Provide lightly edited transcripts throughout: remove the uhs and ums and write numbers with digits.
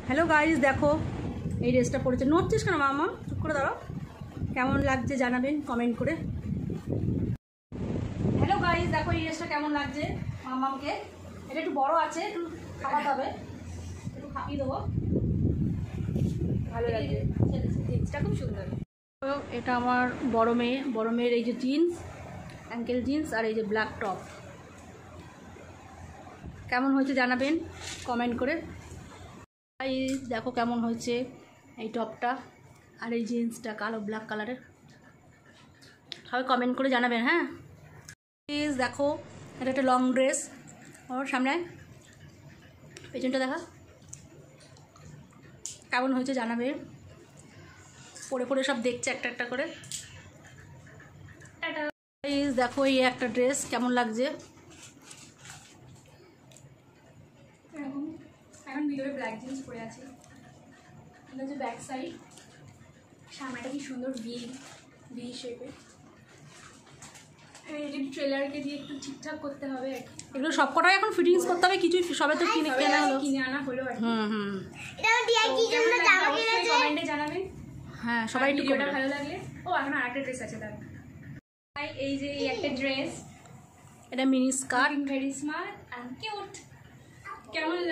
Hello guys, দেখো এই ড্রেসটা পরেছে। নড়ছিস কেন মামা? চুপ করে দাঁড়াও। কেমন লাগছে জানাবেন কমেন্ট করে। হ্যালো গাইজ, দেখো এই ড্রেসটা কেমন লাগছে মামাকে। এটা একটু বড় আছে, একটু খাওয়াতে হবে, একটু খাইয়ে দেবো। ভালো লাগছে, জিন্সটা খুব সুন্দর। এটা আমার বড় মেয়ের এই যে জিন্স, অ্যাঙ্কেল জিন্স, আর এই যে ব্ল্যাক টপ। কেমন হয়েছে জানাবেন কমেন্ট করে। এই দেখো কেমন হয়েছে এই টপটা আর এই জিন্সটা কালো ব্ল্যাক কালারের। সবাই কমেন্ট করে জানাবেন। হ্যাঁ প্লিজ। দেখো এটা একটা লং ড্রেস। ওর সামনে পেছনটা দেখা কেমন হয়েছে জানাবে। পরে পরে সব দেখছে একটা একটা করে। প্লিজ দেখো এই একটা ড্রেস কেমন লাগছে। এখন ভিতরে ব্ল্যাক জিন্স পরে আছে। এটা হচ্ছে ব্যাক সাইড, সামনেটা কি সুন্দর ভি শেপে। এটা ট্রেলারকে দিয়ে একটু ঠিকঠাক করতে হবে। এগুলো সব কটাই এখন ফিটিংস করতে হবে, কিছুই সবে তো কিনে আনা হলো আর কমেন্টে জানাবেন। হ্যাঁ সবাই একটু ভিডিওটা ভালো লাগলে। এখন আরেকটা ড্রেস আছে তার। এই যে একটা ড্রেস, এটা mini skirt, very smart and cute.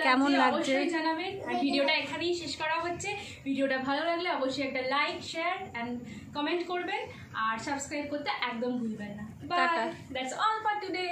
কেমন লাগছে অবশ্যই জানাবেন। আর ভিডিওটা এখানেই শেষ করা হচ্ছে। ভিডিওটা ভালো লাগলে অবশ্যই একটা লাইক, শেয়ার এন্ড কমেন্ট করবেন। আর সাবস্ক্রাইব করতে একদম ভুলবেন না। Bye. That's all for today.